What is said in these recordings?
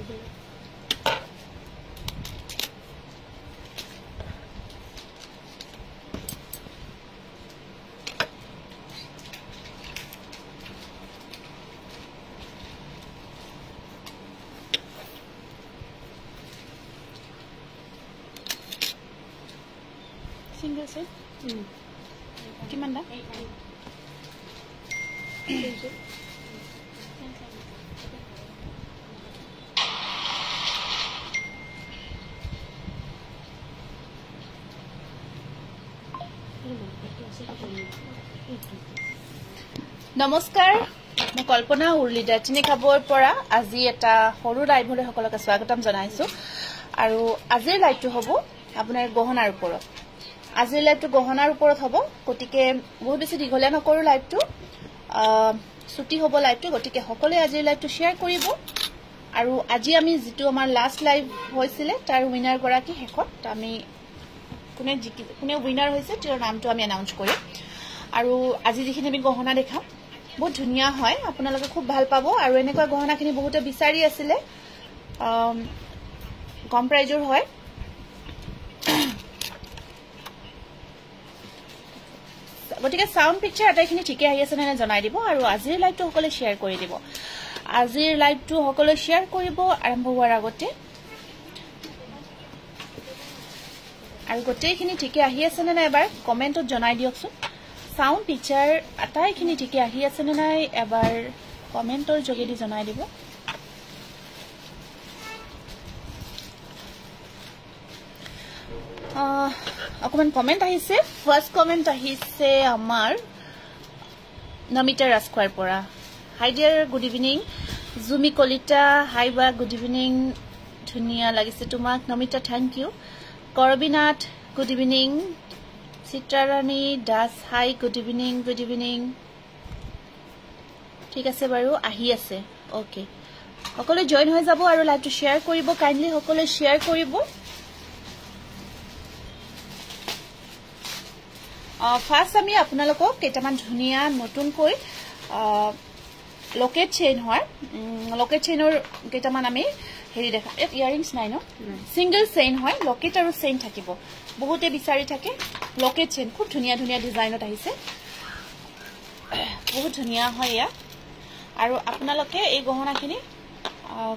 Single set? Kiman da? নমস্কাৰ মই কল্পনা উৰ্লিদা চিনি খাবৰ পৰা আজি এটা সৰু লাইভলৈ সকলোকে স্বাগতম জনাইছো আৰু আজিৰ লাইভটো হ'ব আপোনাৰ গহনাৰ ওপৰত আজিৰ লাইভটো গহনাৰ ওপৰত হ'ব গতিকে বহুত বেছি দীঘলীয়া নকৰো লাইভটো ছুটি হ'ব লাইভটো গতিকে সকলোৱে আজিৰ লাইভটো শ্বেয়াৰ কৰিব আৰু আজি আমি যেটো আমাৰ লাষ্ট লাইভ হৈছিল তাৰ উইনাৰ গৰাকী হেকত আমি কোনে উইনাৰ হৈছে তেওঁৰ নামটো আমি এনাউন্স কৰিম আৰু আজি যিখিনি আমি গহনা দেখাম বহুত ধুনিয়া হয় আপোনালোকে খুব ভাল পাব আৰু এনেকুৱা গহনাখিনি বহুতে বিচাৰি আছিল কম প্ৰাইজৰ হয় গতিকে সাউন্ড পিকচাৰ আটাইখিনি ঠিকে আহি আছে নে জনাই দিব আৰু আজিৰ লাইভটো সকলোৱে শ্বেয়াৰ কৰি দিব আজিৰ লাইভটো সকলোৱে শ্বেয়াৰ কৰিব আৰম্ভ হোৱাৰ আগতে আৰু গোটেইখিনি ঠিকে আহি আছে নে এবাৰ কমেন্টত জনাই দিয়কচোন সাউন্ড পিকচাৰ আটাইখিনি ঠিকে আহি আছে নে নাই এবাৰ কমেন্টৰ যোগেদি জনাই দিব অকমান কমেন্ট আহিছে ফাৰ্স্ট কমেন্ট আহিছে আমাৰ নমিতা ৰাজখোৱাৰ পৰা হাই ডিয়াৰ গুড ইভিনিং জুমি কলিতা হাই বা গুড ইভিনিং ধুনিয়া লাগিছে তোমাক Namita thank you Karabinath good evening Chitrarani Das hi good evening ঠিক আছে বাৰু আহি আছে ওকে সকলোৱে জয়েন হৈ যাব আৰু লাইভটো শ্বেয়াৰ কৰিব কাইন্ডলি সকলোৱে শ্বেয়াৰ কৰিব ফাৰ্স্ট আমি আপোনালোকক কেইটামান ধুনিয়া নতুনকৈ লকেট চেইন হয় লকেট চেইনৰ কেইটামান আমি হেৰি দেখা ইয়াৰিংছ নাই ন সিঙ্গল চেইন হয় লকেট আৰু চেইন থাকিব বহুতে বিচাৰি থাকে লকেট চেইন খুব ধুনিয়া ধুনিয়া ডিজাইনত আহিছে বহুত ধুনিয়া হয় ইয়া আৰু আপোনালোকে এই গহনাখিনি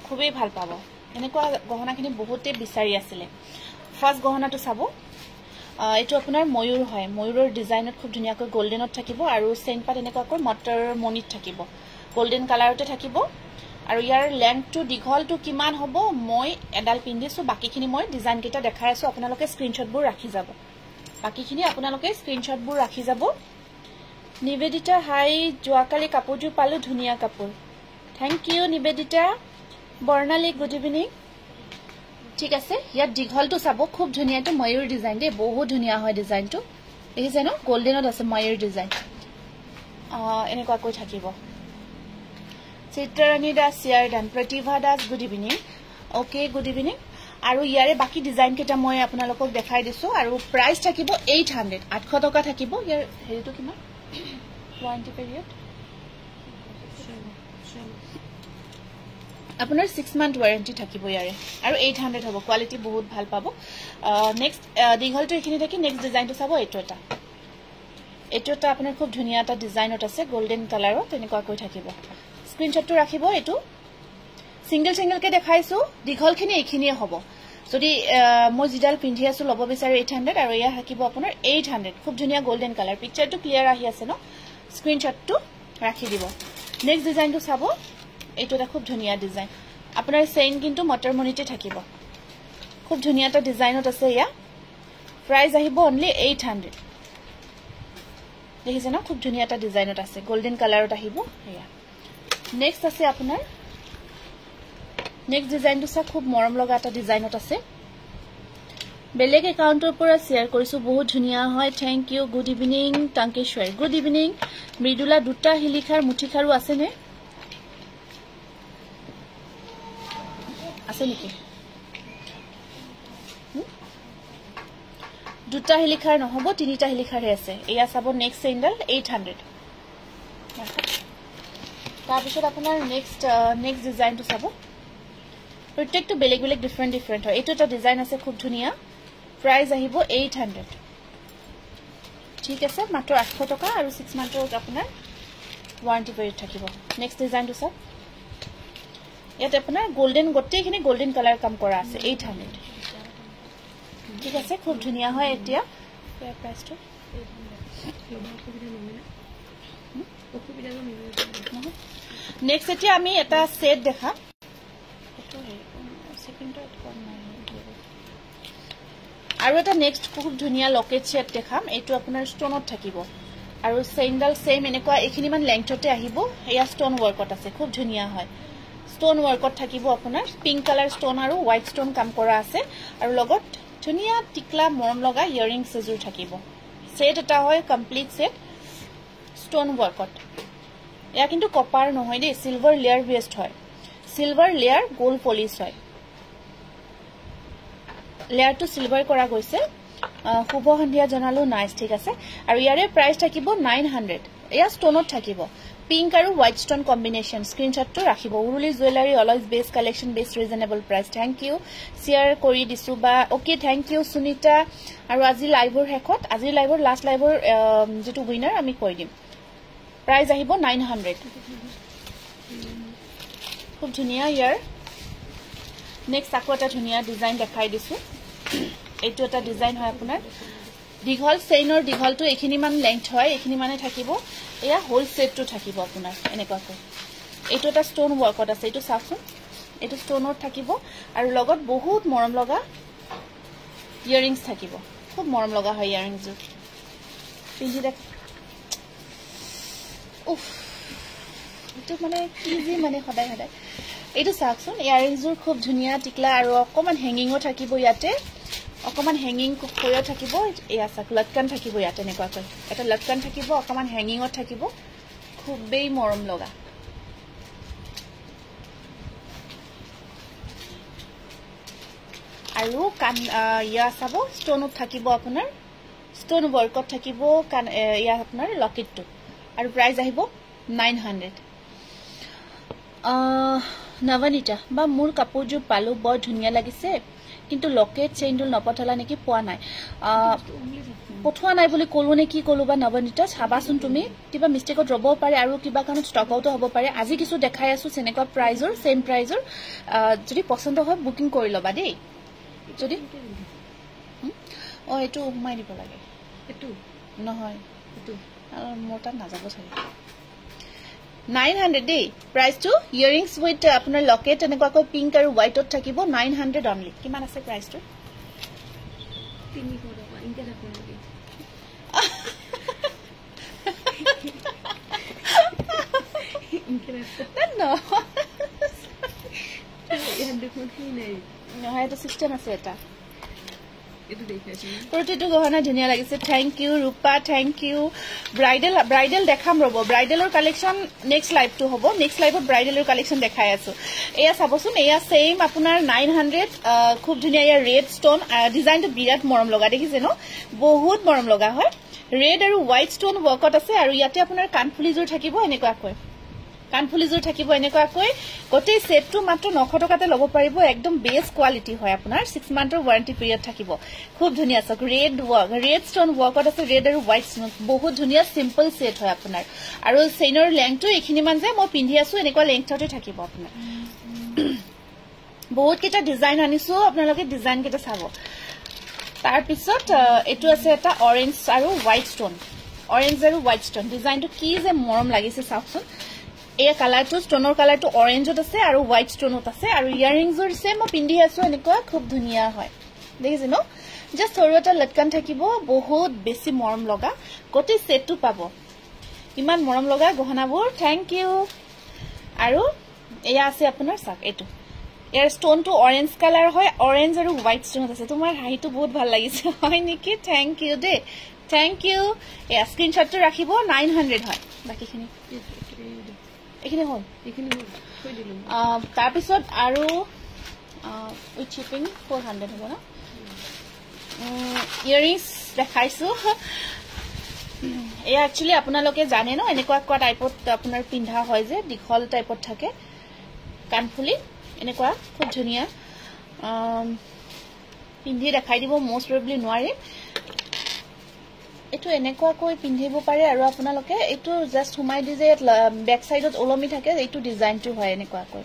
খুবেই ভাল পাব এনেকুৱা গহনাখিনি বহুতে বিচাৰি আছিল ফাৰ্স্ট গহনাটো চাব এটো আপোনাৰ ময়ূৰ হয় ময়ূৰৰ ডিজাইনত খুব ধুনিয়াকৈ গোল্ডেনত থাকিব আৰু চেইন পাত এনেকুৱাকৈ মটৰ মনিত থাকিব গোল্ডেন কালাৰতে থাকিব আৰু ইয়াৰ লেংথটো দীঘলটো কিমান হ'ব মই এডাল পিন্ধিছো বাকিখিনি মই ডিজাইন কেটা দেখাই আছো আপোনালোকে স্ক্ৰিনশ্বটবোৰ ৰাখি যাব বাকিখিনি আপোনালোকে স্ক্ৰিনশ্বটবোৰ ৰাখি যাব নিবেদিতা হাই জোৱাকালি কাপোৰজোৰ পালো ধুনিয়া কাপোৰ থ্যাংক ইউ নিবেদিতা বৰ্ণালী গুড ইভিনিং ঠিক আছে ইয়াত দীঘলটো চাব খুব ধুনিয়াটো ময়ূৰ ডিজাইন দে বহুত ধুনিয়া হয় ডিজাইনটো দেখিছে ন গোল্ডেনত আছে ময়ূৰ ডিজাইন এনেকুৱা কৈ থাকিব চিত্ৰাৰাণী দাস ইয়াৰ ডান প্ৰতিভা Das good evening okay good evening আৰু ইয়াৰে বাকি ডিজাইন কেটা মই আপোনালোকক দেখাই দিছো আৰু প্ৰাইস থাকিব 800 800 টকা থাকিব ইয়াৰ হেৰিটো কিমান ওয়াৰেন্টি পিৰিয়ড আপোনাৰ 6 মান্থ ওয়াৰেন্টি থাকিব ইয়াৰে আৰু 800 হ'ব কোৱালিটি বহুত ভাল পাব নেক্সট দীঘলটো এখিনি থাকি নেক্সট ডিজাইনটো চাব এইটো এটা আপোনাৰ খুব ধুনিয়া এটা ডিজাইনত আছে গোল্ডেন কালাৰত তেনেকুৱা কৈ থাকিব স্ক্ৰিনশ্বটটো ৰাখিব এটো সিঙ্গল কে দেখাইছো দীঘলখিনি এইখিনিয়ে হ'ব যদি মই জিডাল পিন্ধি আছো লব বিচাৰি 800 আৰু ইয়া থাকিব আপোনাৰ 800 খুব ধুনিয়া গোল্ডেন কালাৰ পিকচাৰটো ক্লিয়াৰ আহি আছে ন স্ক্ৰিনশ্বটটো ৰাখি দিব নেক্সট ডিজাইনটো চাব এইটো এটা খুব ধুনিয়া ডিজাইন আপোনাৰ চেইন কিন্তু মটৰ মনিতে থাকিব খুব ধুনিয়া এটা ডিজাইনত আছে ইয়া প্ৰাইস আহিব অনলি 800 দেখিছে ন খুব ধুনিয়া এটা ডিজাইনত আছে গোল্ডেন কালাৰত আহিব ইয়া নেক্সট আছে আপোনাৰ নেক্সট ডিজাইনটো সা খুব মৰম লগা এটা ডিজাইনত আছে বেলেগ একাউন্টৰ পৰা শেয়াৰ কৰিছো বহুত ধুনিয়া হয় thank you good evening Tankeswar good evening Mridula দুটা হিলিখাৰ মুঠিখাৰু আছে নে আছে নেকি দুটা হিলিখাৰ নহব তিনিটা হিলিখাৰ আছে এয়া চাব নেক্সট চেইনডাল 800 তাৰ পিছত আপোনাৰ নেক্সট ডিজাইনটো চাব প্ৰত্যেকটো বেলেগ বেলেগ ডিফাৰেণ্ট হয় এইটো এটা ডিজাইন আছে খুব ধুনীয়া প্ৰাইস আহিব 800 ঠিক আছে মাত্ৰ 800 টকা আৰু 6 মান্থৰ আপোনাৰ ওয়াৰেন্টি পিৰিয়ড থাকিব নেক্সট ডিজাইনটো চাওক ইয়াতে আপোনাৰ গোল্ডেন গোটেইখিনি গোল্ডেন কালাৰ কাম কৰা আছে 800 ঠিক আছে খুব ধুনীয়া হয় এতিয়া ইয়াৰ প্ৰাইসটো নেক্সট এতিয়া আমি এটা সেট দেখা আৰু এটা নেক্সট খুব ধুনীয়া লকেট সেট দেখাম এইটো আপোনাৰ ষ্টনত থাকিব আৰু চেইনডাল সেম এনেকুৱা এইখিনি মান লেংথতে আহিব এয়া ষ্টন ওয়াৰ্কত আছে খুব ধুনীয়া হয় ষ্টন ওয়াৰ্কত থাকিব আপোনাৰ পিংক কালাৰ ষ্টন আৰু হোৱাইট ষ্টন কাম কৰা আছে আৰু লগত ধুনীয়া টিকলা মৰম লগা ইয়াৰিংছ এজোৰ থাকিব সেট এটা হয় কমপ্লিট সেট ষ্টন ওয়াৰ্কত এয়া কিন্তু কপাৰ নহয় দেই সিলভাৰ লেয়াৰ বেসড হয় সিলভাৰ লেয়াৰ গোল্ড পলিশ হয় লেয়াৰটো সিলভাৰ কৰা গৈছে শুভ সন্ধিয়া জনালো নাইস ঠিক আছে আৰু ইয়াৰে প্ৰাইস থাকিব 900 এয়া ষ্টনত থাকিব পিংক আৰু হোৱাইট ষ্টন কম্বিনেশন স্ক্ৰিনশ্বটটো ৰাখিব উৰুলি jewellery always best collection best reasonable price thank you share কৰি দিছো বা ওকে থ্যাংক ইউ সুনিতা আৰু আজি লাইভৰ হেকত আজি লাইভৰ লাষ্ট লাইভৰ যেটো উইনাৰ আমি কৈ দিম প্ৰাইস আহিব 900 খুব ধুনীয়া ইয়াৰ নেক্সট আকৌ এটা ধুনীয়া ডিজাইন দেখাই দিছো এইটো এটা ডিজাইন হয় আপোনাৰ দীঘল চেইনৰ দীঘলটো এইখিনি মান লেংথ হয় এইখিনি মানে থাকিব এয়া হোল সেটটো থাকিব আপোনাৰ এনেকুৱাকৈ এইটো এটা ষ্টন ওয়াৰ্কত আছে এইটো চাওকচোন এইটো ষ্টনত থাকিব আৰু লগত বহুত মৰম লগা ইয়াৰিংছ থাকিব খুব মৰম লগা হয় ইয়াৰিংছটো পিন্ধি দেখ উফ এইটো মানে কি যে মানে সদায় সদায় এইটো চাওকচোন ইয়াৰিংছৰ খুব ধুনীয়া টিকলা আৰু অকমান হেঙ্গিংও থাকিব ইয়াতে অকমান হেঙ্গিং হৈও থাকিব এয়া চাক লটকান থাকিব ইয়াতে এনেকুৱাকৈ এটা লটকান থাকিব অকমান হেঙ্গিংও থাকিব খুবেই মৰম লগা আৰু কান ইয়া চাব ষ্টনত থাকিব আপোনাৰ ষ্টন ওয়াৰ্কত থাকিব ইয়া আপোনাৰ লকেটটো আৰু প্ৰাইস আহিব 900 নৱনীতা বা মোৰ কাপোৰযোৰ পালো বৰ ধুনীয়া লাগিছে কিন্তু লকেট চেইনডুল নপঠালা নেকি পোৱা নাই পঠোৱা নাই বুলি কলো নে কি কলো বা নৱনীতা চাবাচোন তুমি কিবা মিস্টেকত ৰব পাৰে আৰু কিবা কাৰণ ষ্টক আউট হ'ব পাৰে আজি কিছু দেখাই আছো সেনেকুৱা প্ৰাইজৰ সেম প্ৰাইজৰ যদি পছন্দ হয় বুকিং কৰি লবা দেই যদি এটো উমাই দিব লাগে এটো নহয় এটো মোৰ তাত নাযাব চাগে 900 দেই প্ৰাইস টু ইয়াৰিংছ উইথ আপোনাৰ লকেট এনেকুৱাকৈ পিংক আৰু হোৱাইটত থাকিব 900 অনলি কিমান আছে প্ৰাইস টু 300 টকা ইনকে থাকো নেকি ইনকে না ইয়াৰ দেখোন কি নাই নহয় এটা সিস্টেম আছে এটা এটো দেখাইছো প্ৰতিটো গহনা ধুনীয়া লাগিছে থ্যাংক ইউ ৰূপা থ্যাংক ইউ ব্ৰাইডেল দেখাম ৰব ব্ৰাইডেলৰ কালেকশন নেক্সট লাইভ টু হ'ব নেক্সট লাইভত ব্ৰাইডেলৰ কালেকশন দেখাই আছো এয়া চাবচোন এয়া সেম আপোনাৰ 900 খুব ধুনীয়া ইয়াৰ ৰেড ষ্টন ডিজাইনটো বিৰাট মৰম লগা দেখিছে ন বহুত মৰম লগা হয় ৰেড আৰু হোৱাইট ষ্টন ওয়াৰ্কত আছে আৰু ইয়াতে আপোনাৰ কানফুলিজোৰ থাকিব এনেকুৱাকৈ কানফুলিজোৰ থাকিব এনেকুৱাকৈ গোটেই সেটটো মাত্ৰ 900 টকাতে ল'ব পাৰিব একদম বেষ্ট কোৱালিটি হয় আপোনাৰ 6 মান্থৰ ওয়াৰেন্টি পিৰিয়ড থাকিব খুব ধুনীয়া সক ৰেড ষ্টন ওয়াৰ্কত আছে ৰেড আৰু হোৱাইট ষ্টন বহুত ধুনীয়া সিম্পল সেট হয় আপোনাৰ আৰু চেইনৰ লেংথটো এইখিনি মান যে মই পিন্ধি আছো এনেকুৱা লেংথতে থাকিব আপোনাৰ বহুত কেটা ডিজাইন আনিছো আপোনালোকে ডিজাইন কেটা চাব তাৰ পিছত এটো আছে এটা অৰেঞ্জ আৰু হোৱাইট ষ্টন অৰেঞ্জ আৰু হোৱাইট ষ্টন ডিজাইনটো কি যে মৰম লাগিছে চাওকচোন এই কালাৰটো ষ্টনৰ কালাৰটো অৰেঞ্জত আছে আৰু হোৱাইট ষ্টনত আছে আৰু ইয়াৰিংছৰ সেম মই পিন্ধি আছো এনেকুৱা খুব ধুনীয়া হয় দেখিছে ন জাস্ট সৰু এটা লটকান থাকিব বহুত বেছি মৰম লগা গোটেই সেটটো পাব ইমান মৰম লগা গহনাবোৰ থ্যাংক ইউ আৰু এয়া আছে আপোনাৰ চাক এটো ইয়াৰ ষ্টনটো অৰেঞ্জ কালাৰ হয় অৰেঞ্জ আৰু হোৱাইট ষ্টনত আছে তোমাৰ হাইটো বহুত ভাল লাগিছে হয় নেকি thank U De thank you এয়া স্ক্ৰিনশ্বটটো ৰাখিব 900 হয় বাকিখিনি এখিনি হল থৈ দিলো তাৰ পিছত আৰু উইথ শিপিং 400 হ'ব না ইয়াৰিংছ দেখাইছো এয়া একচুয়ালি আপোনালোকে জানে ন এনেকুৱা টাইপত আপোনাৰ পিন্ধা হয় যে দীঘল টাইপত থাকে কানফুলি এনেকুৱা খুব ধুনীয়া পিন্ধি দেখাই দিব মোষ্ট প্ৰবেবলি নোৱাৰে এটো এনেকুৱাকৈ পিন্ধিব পাৰে আৰু আপোনালোকে এটো জাস্ট হুমাই দি যে বেক সাইডত ওলমি থাকে এটো ডিজাইনটো হয় এনেকুৱাকৈ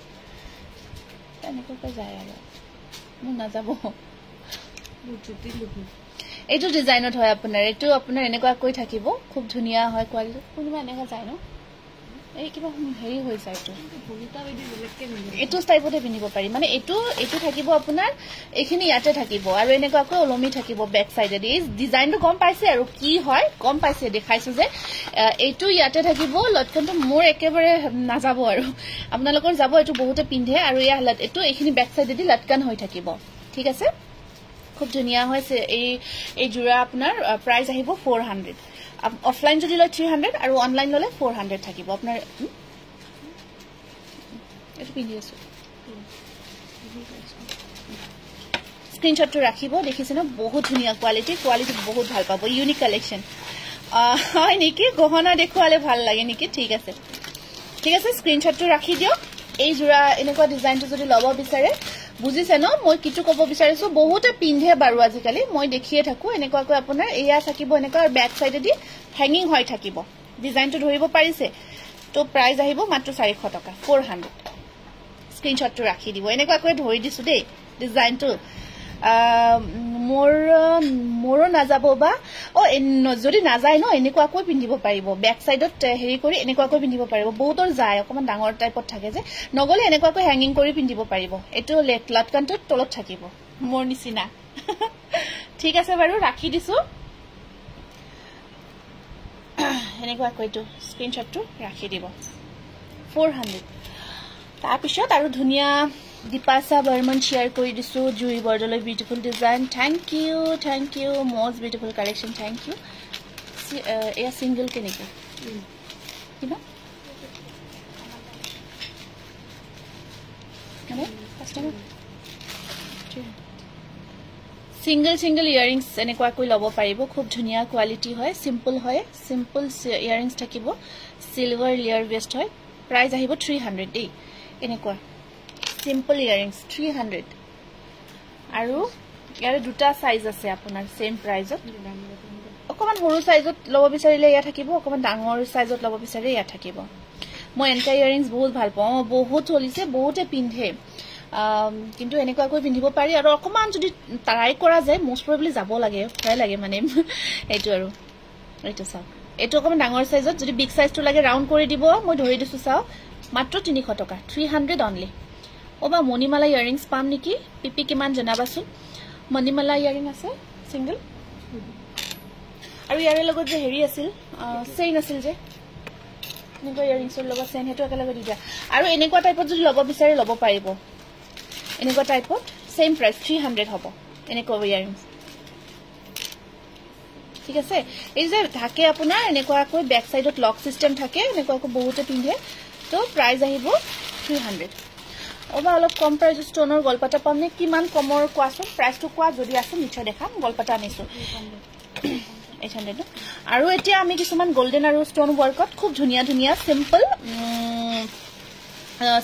যায় আৰু মই নাযাব এটো ডিজাইনত হয় আপোনাৰ এটো আপোনাৰ এনেকুৱাকৈ থাকিব খুব ধুনীয়া হয় কোৱালিটি কোনবা এনেকা যায় ন এই কিবা হেৰি হৈ যায় তো এটো টাইপতে পিন্ধিব পাৰি মানে এটো থাকিব আপোনাৰ এখিনি ইয়াতে থাকিব আৰু এনেকুৱাকৈ ওলমি থাকিব বেক সাইডে দি ডিজাইনটো কম পাইছে আৰু কি হয় কম পাইছে দেখাইছো যে এটো ইয়াতে থাকিব লটকনটো মোৰ একেবাৰে নাযাব আৰু আপোনালোকৰ যাব এটো বহুতে পিন্ধে আৰু এটো এখিনি বেক সাইডে দি লটকন হৈ থাকিব ঠিক আছে খুব ধুনীয়া হৈছে এই জোৰা আপোনাৰ প্ৰাইস আহিব 400 অফলাইন যদি লয় 300 আৰু অনলাইন ললে 400 থাকিব আপোনাৰ এটো পিন্ধি আছো স্ক্ৰিনশ্বটটো ৰাখিব দেখিছেনে বহুত ধুনীয়া কোৱালিটি বহুত ভাল পাব ইউনিক কালেকশন হয় নেকি গহনা দেখুৱালে ভাল লাগে নেকি ঠিক আছে স্ক্ৰিনশ্বটটো ৰাখি দিয়ক এই জোৰা এনেকুৱা ডিজাইনটো যদি লব বিচাৰে বুজিছে ন মই কিটো কব বিচাৰিছো বহুতে পিন্ধে বাৰু আজিকালি মই দেখিয়ে থাকো এনেকুৱাকৈ আপোনাৰ এয়া থাকিব এনেকুৱা বেক সাইডে দি হ্যাঙ্গিং হৈ থাকিব ডিজাইনটো ধৰিব পাৰিছে তো প্ৰাইস আহিব মাত্ৰ 400 টকা 400 স্ক্ৰিনশ্বটটো ৰাখি দিব এনেকুৱাকৈ ধৰি দিছো দেই ডিজাইনটো মোৰ নাযাব বা যদি নাযায় ন এনেকুৱাকৈ পিন্ধিব পাৰিব বেক সাইডত হেৰি কৰি এনেকুৱাকৈ পিন্ধিব পাৰিব বহুতৰ যায় অকমান ডাঙৰ টাইপত থাকে যে নগলে এনেকুৱাকৈ হ্যাঙ্গিং কৰি পিন্ধিব পাৰিব এটো লটকনটো তলত থাকিব মোৰ নিচিনা ঠিক আছে বাৰু ৰাখি দিছো এনেকুৱাকৈটো স্ক্ৰিনশ্বটটো ৰাখি দিব 400 তাৰ পিছত আৰু ধুনীয়া দীপাশা বৰ্মন শেয়াৰ কৰি দিছো জুই বৰ্ডলৈ beautiful design thank you most beautiful collection thank you এয়া সিঙ্গল কে নেকি কিনা মানে কাস্টমাৰ সিঙ্গল ইয়াৰিংস এনেকুৱাকৈ লব পাৰিব খুব ধুনীয়া কোৱালিটি হয় সিম্পল ইয়াৰিংস থাকিব সিলভাৰ লেয়াৰ বেস্ট হয় প্ৰাইস আহিব 300 দেই এনেকুৱা সিম্পল ইয়াৰিংস 300 আৰু ইয়াৰ দুটা সাইজ আছে আপোনাৰ সেম প্ৰাইসত অকমান সৰু সাইজত লব বিচাৰিলে ইয়া থাকিব অকমান ডাঙৰ সাইজত লব বিচাৰিলে ইয়া থাকিব মই এনকা ইয়াৰিংস বহুত ভাল পাওঁ বহুত চলিছে বহুতে পিন্ধে কিন্তু এনেকুৱাকৈ পিন্ধিব পাৰি আৰু অকমান যদি ট্ৰাই কৰা যায় মোষ্ট প্ৰবেবলি যাব লাগে ভয় লাগে মানে এইটো আৰু এইটো চাও এটো অকমান ডাঙৰ সাইজত যদি বিগ সাইজটো লাগে ৰাউন্ড কৰি দিব মই ধৰি দিছো চাও মাত্ৰ 300 টকা 300 অনলি ওবা মণিমালা ইয়াৰিংস পাম নেকি পিপি কিমান জনাবাছু মণিমালা ইয়াৰিং আছে সিঙ্গল আৰু ইয়াৰে লগত যে হেৰি আছিল চেইন আছিল যে এনেকুৱা ইয়াৰিংছৰ লগত চেইন হেটো একেলগে দি দিয়া আৰু এনেকুৱা টাইপত যদি লব বিচাৰে লব পাৰিব এনেকুৱা টাইপত সেম প্ৰাইস 300 হ'ব এনেকুৱা ইয়াৰিংস ঠিক আছে এই যে থাকে আপোনাৰ এনেকুৱাকৈ বেক সাইডত লক সিস্টেম থাকে এনেকুৱাকৈ বহুতে পিন্ধে তো প্ৰাইস আহিব 300 ওবা অলপ কম প্ৰাইস ষ্টনৰ গলপাটা পামনে কিমান কমৰ কোৱাচোন প্ৰাইসটো কোৱা যদি আছে নিশ্চয় দেখাম গলপাটা আনিছো 800 আৰু এতিয়া আমি কিছুমান গোল্ডেন আৰু ষ্টন ওয়াৰ্কত খুব ধুনীয়া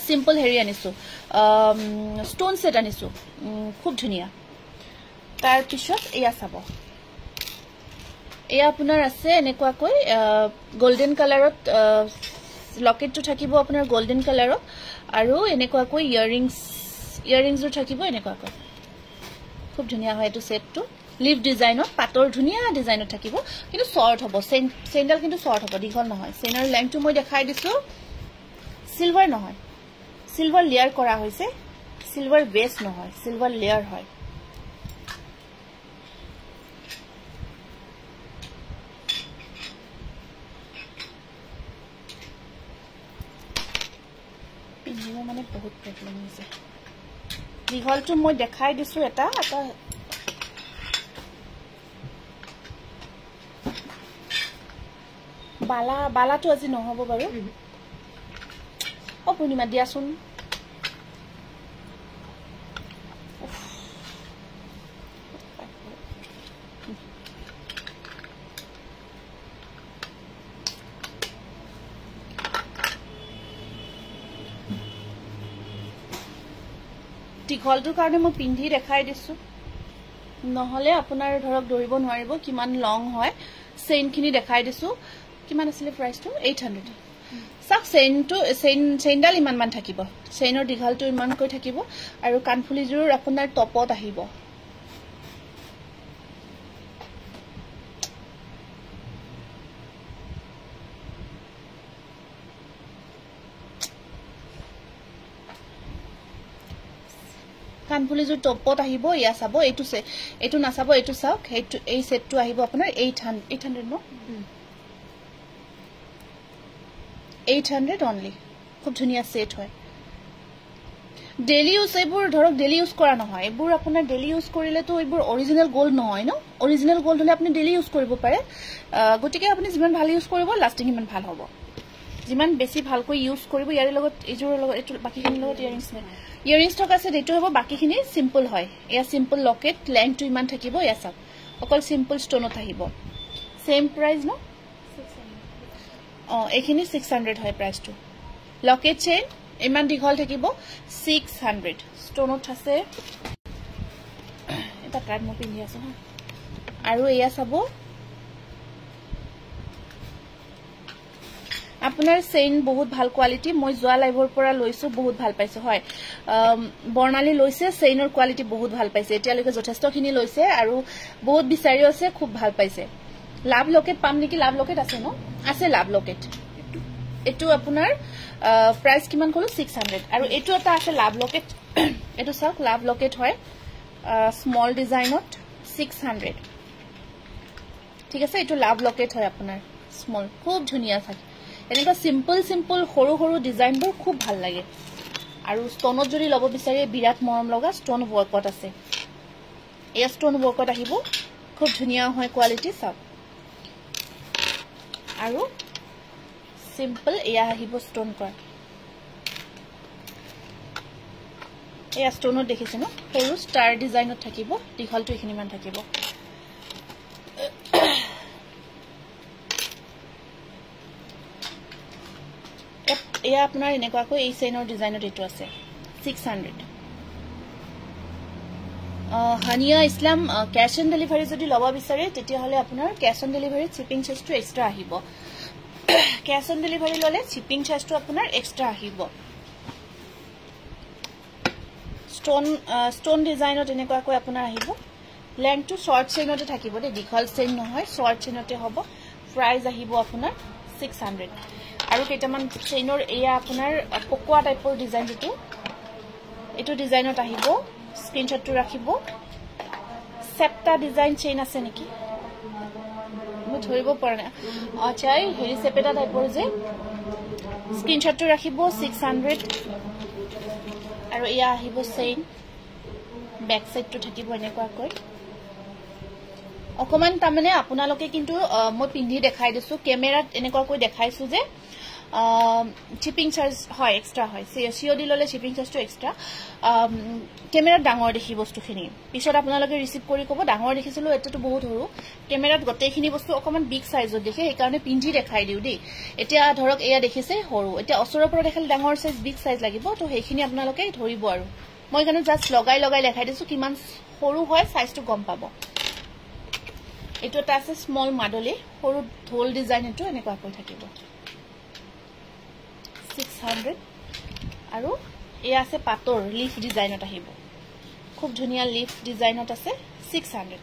সিম্পল হেৰি আনিছো ষ্টন সেট আনিছো খুব ধুনীয়া তাৰ পিছত এয়া চাব এয়া আপোনাৰ আছে এনেকুৱাকৈ গোল্ডেন কালাৰত লকেটটো থাকিব আপোনাৰ গোল্ডেন কালাৰত আৰু এনেকুৱাকৈ ইয়াৰিংসও থাকিব এনেকুৱাকৈ খুব ধুনীয়া হয় এটো সেটটো লিভ ডিজাইনত পাটৰ ধুনীয়া ডিজাইনত থাকিব কিন্তু শৰ্ট হ'ব চেন্ডেল কিন্তু শৰ্ট হ'ব দীঘল নহয় চেনৰ লেংথটো মই দেখাই দিছো সিলভাৰ নহয় সিলভাৰ লেয়াৰ কৰা হৈছে সিলভাৰ বেস নহয় সিলভাৰ লেয়াৰ হয় পিন্ধিব মানে বহুত প্ৰবলেম হৈছে দীঘলটো মই দেখাই দিছো এটা বালাটো আজি নহব বাৰু পূৰ্ণিমা দিয়াচোন দীঘলটোৰ কাৰণে মই পিন্ধি দেখাই দিছো নহলে আপোনাৰ ধৰক ধৰিব নোৱাৰিব কিমান লং হয় চেইনখিনি দেখাই দিছো কিমান আছিল প্ৰাইসটো 800 সাক চেইনডাল ইমান মান থাকিব চেইনৰ দীঘলটো ইমান কৈ থাকিব আৰু কানফুলিযোৰ আপোনাৰ টপত আহিব কানফুলিযোৰ টপত আহিব ইয়া চাব এইটো না চাব এইটো চাওক এই সেটটো আহিব আপোনাৰ 800 ন 800 অনলি খুব ধুনিয়া সেট হয় ডেইলি ইউজ এইবোৰ ধৰক ডেইলি ইউজ কৰা নহয় এইবোৰ আপোনাৰ ডেইলি ইউজ কৰিলে তো এইবোৰ অৰিজিনাল গোল্ড নহয় ন অৰিজিনাল গোল্ড হলে আপুনি ডেইলি ইউজ কৰিব পাৰে গটিকে আপুনি যিমান ভাল ইউজ কৰিব লাষ্টিং ইমান ভাল হ'ব যিমান বেছি ভালকৈ ইউজ কৰিব ইয়াৰ লগত এইযোৰ লগত এইটো বাকিখিনি লগত ইয়াৰিংছ থকা আছে এইটো হ'ব বাকিখিনি সিম্পল হয় এয়া সিম্পল লকেট লেংথটো ইমান থাকিব ইয়া চাওক অকল সিম্পল ষ্টনত আহিব সেম প্ৰাইস ন 600 এইখিনি 600 হয় প্ৰাইসটো লকেট চেইন ইমান দীঘল থাকিব 600 ষ্টনত আছে এটা কাৰ্ড মই পিন্ধি আছো হা আৰু এয়া চাব আপোনাৰ চেইন বহুত ভাল কোৱালিটি মই জোৱা লাইভৰ পৰা লৈছো বহুত ভাল পাইছো হয় বৰ্ণালী লৈছে চেইনৰ কোৱালিটি বহুত ভাল পাইছে এতিয়ালৈকে যথেষ্টখিনি লৈছে আৰু বহুত বিচাৰি আছে খুব ভাল পাইছে লাভ লকেট পাম নেকি লাভ লকেট আছে ন আছে লাভ লকেট এটো আপোনাৰ প্ৰাইস কিমান কলো 600 আৰু এটো এটা আছে লাভ লকেট এটো চাওক লাভ লকেট হয় স্মল ডিজাইনত 600 ঠিক আছে এটো লাভ লকেট হয় আপোনাৰ স্মল খুব ধুনিয়া থাকে এনেকা সিম্পল সৰু সৰু ডিজাইনবোৰ খুব ভাল লাগে আৰু ষ্টনত যদি লব বিচাৰে বিৰাট মৰম লগা ষ্টন ওয়াৰ্কত আছে এই ষ্টন ওয়াৰ্কত আহিব খুব ধুনিয়া হয় কোৱালিটি সব আৰু সিম্পল এয়া আহিব ষ্টন কৰা এই ষ্টনত দেখিছে ন সৰু ষ্টাৰ ডিজাইনত থাকিব দীঘলটো এখিনি মান থাকিব এয়া আপোনাৰ এনেকুৱাকৈ এই চেইনৰ ডিজাইনত এটো আছে 600 হানিয়া ইসলাম ক্যাশ অন ডেলিভাৰি যদি লবা বিচাৰে তেতিয়া হলে আপোনাৰ ক্যাশ অন ডেলিভাৰি শিপিং চাৰ্জটো এক্সট্ৰা আহিব ক্যাশ অন ডেলিভাৰি ললে শিপিং চাৰ্জটো আপোনাৰ এক্সট্ৰা আহিব ষ্টন ডিজাইনত এনেকুৱাকৈ আপোনাৰ আহিব লেংথটো শৰ্ট চেইনতে থাকিব দে দীঘল চেইন নহয় শৰ্ট চেইনতে হ'ব প্ৰাইস আহিব আপোনাৰ 600 আৰু কেইটামান চেইনৰ এয়া আপোনাৰ পকোৱা টাইপৰ ডিজাইন এটো ডিজাইনত আহিব স্ক্ৰিনশ্বটটো ৰাখিব সেপ্টা ডিজাইন চেইন আছে নেকি মই ধৰিব পৰা নাই আচ্ছা হেৰি সেপেটা টাইপৰ যে স্ক্ৰিনশ্বটটো ৰাখিব 600 আৰু এয়া আহিব চেইন ব্যাক সাইডটো থাকিব এনেকুৱাকৈ অকমান তামানে আপোনালোকে কিন্তু মই পিন্ধি দেখাই দিছো কেমেৰাত এনেকুৱাকৈ দেখাইছো যে শিপিং চাৰ্জ হয় এক্সট্ৰা হয় সিওডি ললে শিপিং চাৰ্জটো এক্সট্ৰা কেমেৰাত ডাঙৰ দেখি বস্তুখিনি পিছত আপোনালোকে ৰিসিভ কৰি কব ডাঙৰ দেখিছিলো এটাটো বহুত সৰু কেমেৰাত গটেইখিনি বস্তু অকমান বিগ সাইজত দেখে এই কাৰণে পিন্ধি দেখাই দিউ দেই এতিয়া ধৰক এয়া দেখিছে সৰু এতিয়া অসৰৰ পৰা দেখালে ডাঙৰ সাইজ বিগ সাইজ লাগিব তো সেইখিনি আপোনালোকে ধৰিব আৰু মই কাৰণে জাস্ট লগাই দেখাই দিছো কিমান সৰু হয় সাইজটো গম পাব এটো এটা আছে স্মল মডেলি সৰু ঢোল ডিজাইন এটো এনেকুৱা কৈ থাকিব 600 আৰু এই আছে পাতৰ লিফ ডিজাইনত আহিব খুব ধুনিয়া লিফ ডিজাইনত আছে 600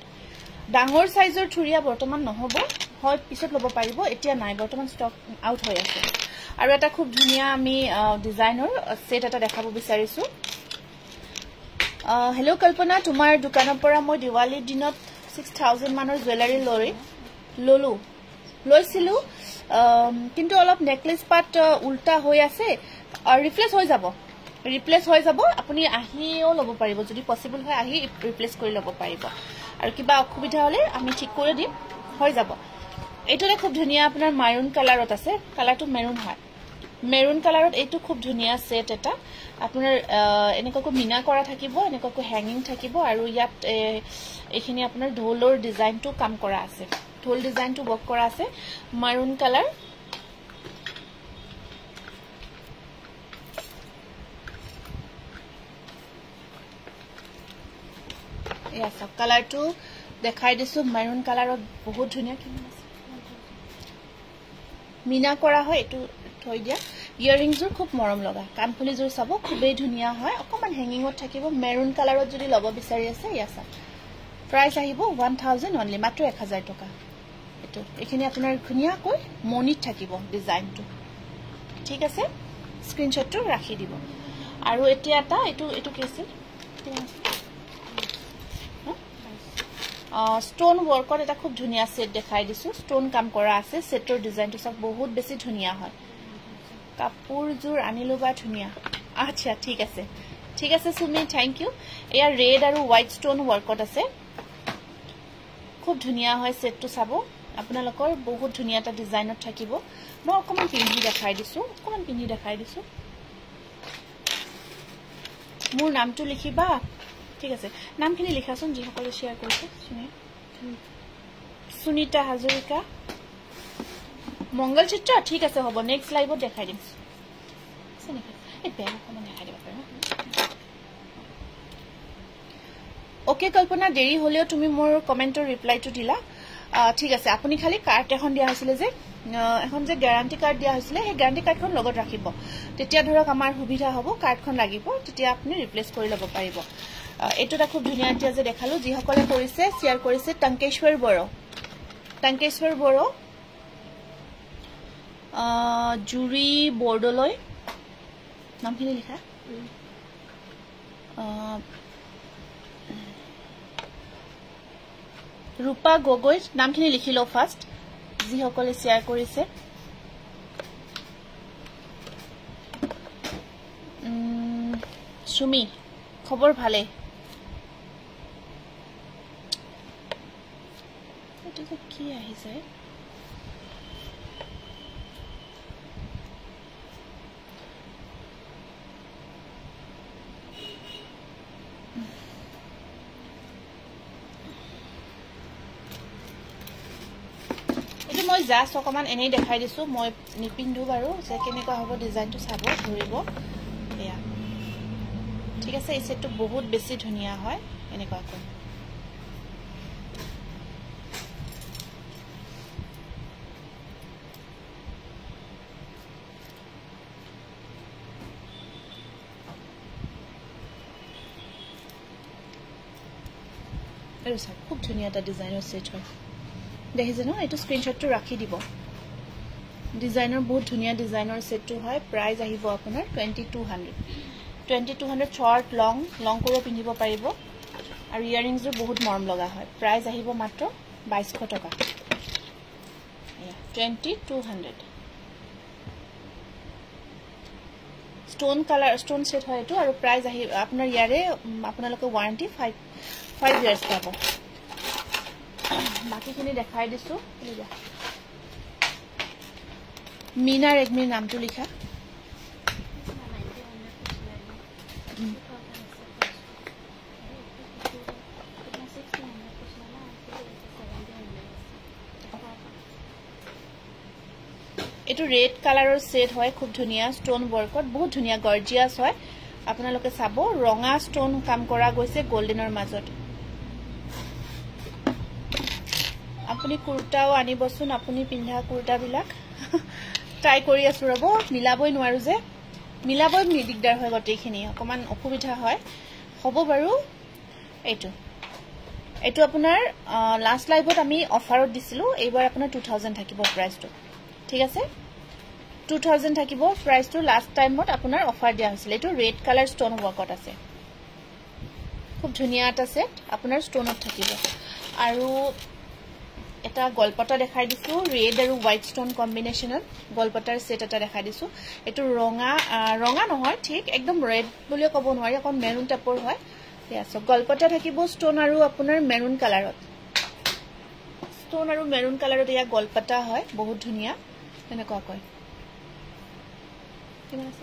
ডাঙৰ সাইজৰ থুৰিয়া বৰ্তমান নহব হয় পিছত লব পাৰিব এতিয়া নাই বৰ্তমান ষ্টক আউট হৈ আছে আৰু এটা খুব ধুনিয়া আমি ডিজাইনৰ সেট এটা দেখাব বিচাৰিছো হেল্ল কল্পনা তোমাৰ দোকানৰ পৰা মই দিৱালীৰ দিনত 6000 মানৰ জুৱেলাৰী লৈছিলো কিন্তু অলপ নেকলেস পাট উল্টা হৈ আছে ৰিপ্লেস হৈ যাব আপুনি আহিও লব পাৰিব যদি পসিবল হয় আহি ৰিপ্লেস কৰি লব পাৰিব আৰু কিবা অসুবিধা হলে আমি ঠিক কৰি দিম হৈ যাব এইটোৰে খুব ধুনিয়া আপোনাৰ মাৰুন কালাৰত আছে কালাৰটো মেৰুন হয় মেৰুন কালাৰত এইটো খুব ধুনিয়া সেট এটা আপোনাৰ এনেকুৱাকৈ মিনা কৰা থাকিব এনেকুৱাকৈ হ্যাঙ্গিং থাকিব আৰু ইয়াত এখিনি আপোনাৰ ঢোলৰ ডিজাইনটো কাম কৰা আছে ঢোল ডিজাইনটো ওয়াৰ্ক কৰা আছে মাৰুন কালাৰ এয়া চাওক কালাৰটো দেখাই দিছো মেৰুন কালাৰত বহুত ধুনীয়া কিমান আছে মিনা কৰা হয় এটো থৈ দিয়া ইয়াৰিংজৰ খুব মৰম লগা কানফুলিজৰ চাব খুবেই ধুনীয়া হয় অকমান হেঙ্গিংত থাকিব মেৰুন কালাৰত যদি লব বিচাৰি আছে ইয়া চাওক প্ৰাইস আহিব 1000 অনলি মাত্ৰ 1000 টকা এটো এখিনি আপোনাৰ ধুনীয়া কৈ মনিত থাকিব ডিজাইনটো ঠিক আছে স্ক্ৰিনশ্বটটো ৰাখি দিব আৰু এতিয়া এটা এটো কি আছে স্টোন ওয়াৰ্কত এটা খুব ধুনিয়া সেট দেখাই দিছো স্টোন কাম কৰা আছে সেটৰ ডিজাইনটো সব বহুত বেছি ধুনিয়া হয় কাপোৰজোৰ আনিলো বা ধুনিয়া আচ্ছা ঠিক আছে সুমি থ্যাংক ইউ এয়া ৰেড আৰু হোৱাইট স্টোন ওয়াৰ্কত আছে খুব ধুনিয়া হয় সেটটো চাব আপোনালোকৰ বহুত ধুনিয়া এটা ডিজাইনত থাকিব মই অকমান পিন্ধি দেখাই দিছো মোৰ নামটো লিখিবা ঠিক আছে নামখিনি লিখাছোন যি সকলে শেয়াৰ কৰিছে সুনিতা হাজৰিকা মঙ্গল চিত্ৰ ঠিক আছে হ'ব নেক্সট লাইভত দেখাই দিম সনেকে এই বেগ অকমান দেখাই দিব পাৰো ওকে কল্পনা দেৰি হলেও তুমি মোৰ কমেন্টৰ ৰিপ্লাইটো দিলা ঠিক আছে আপুনি খালি কাৰ্ড এখন দিয়া হৈছিল যে এখন যে গ্যাৰান্টি কাৰ্ড দিয়া হৈছিল সেই গ্যাৰান্টি কাৰ্ডখন লগত ৰাখিব তেতিয়া ধৰক আমাৰ সুবিধা হ'ব কাৰ্ডখন লাগিব তেতিয়া আপুনি ৰিপ্লেস কৰি ল'ব পাৰিব এটোটা খুব ধুনিয়া এতিয়া যে দেখালো যি সকলে কৰিছে শেয়াৰ কৰিছে টংকেশ্বৰ বড়ো জুৰি বৰ্ডলৈ নামখিনি লিখা ৰূপা গগৈ নামখিনি লিখিলো ফাৰ্স্ট যি সকলে শেয়াৰ কৰিছে সুমি খবৰ ভালে এটা কি আহিছে মই জাস্ট অকমান এনেই দেখাই দিছো মই নিপিন্ধু বাৰু যে কেনেকুৱা হ'ব ডিজাইনটো চাব ধৰিব এয়া ঠিক আছে এই সেটটো বহুত বেছি ধুনিয়া হয় এনেকুৱা কোন এটো খুব ধুনিয়া এটা ডিজাইনৰ সেট হয় দেখিছে ন এটো স্ক্ৰিনশ্বটটো ৰাখি দিব ডিজাইনৰ বহুত ধুনিয়া ডিজাইনৰ সেটটো হয় প্ৰাইস আহিব আপোনাৰ 2200 শৰ্ট লং কৰি পিন্ধিব পাৰিব আৰু ইয়াৰিংজৰ বহুত মৰম লগা হয় প্ৰাইস আহিব মাত্ৰ 2200 টকা 2200 স্টোন কালাৰ স্টোন সেট হয় এটো আৰু প্ৰাইস আহি আপোনাৰ ইয়াৰে আপোনালোকে ওয়াৰেন্টি 5 ইয়াৰ্স পাব বাকিখিনি দেখাই দিছো মিনা ৰেডমিৰ নামটো লিখা এটো ৰেড কালাৰৰ সেট হয় খুব ধুনিয়া স্টোন ওয়াৰ্কত বহুত ধুনিয়া গৰ্জিয়াস হয় আপোনালোকে চাব ৰঙা স্টোন কাম কৰা গৈছে গোল্ডেনৰ মাজত আপুনি কুৰ্তাও আনিবচোন আপুনি পিন্ধা কুৰ্তা বিলাক ট্ৰাই কৰি আছো ৰব মিলাবই নোৱাৰো যে মিলাবই দিগদাৰ হয় গটেখিনি অকমান অসুবিধা হয় হ'ব বাৰু এটো আপোনাৰ লাষ্ট লাইভত আমি অফাৰত দিছিলো এইবাৰ আপোনাৰ 2000 থাকিব প্ৰাইসটো ঠিক আছে 2000 থাকিব প্ৰাইসটো লাষ্ট টাইমত আপোনাৰ অফাৰ দিয়া হৈছিল এটো ৰেড কালাৰ স্টোন ওয়াৰ্কত আছে খুব ধুনিয়া এটা সেট আপোনাৰ স্টোনত থাকিব আৰু এটা গলপটা দেখাই দিছো ৰেড আৰু হোৱাইট স্টোন কম্বিনেশনত গলপটাৰ সেট এটা দেখাই দিছো এটো ৰঙা নহয় ঠিক একদম ৰেড বুলি ক'ব নোৱাৰি অকন মেৰুন টাইপৰ হয় ইয়াছ গলপটা থাকিব স্টোন আৰু আপোনাৰ মেৰুন কালাৰত স্টোন আৰু মেৰুন কালাৰত ইয়া গলপটা হয় বহুত ধুনিয়া এনেকুৱা কয় কিমান আছে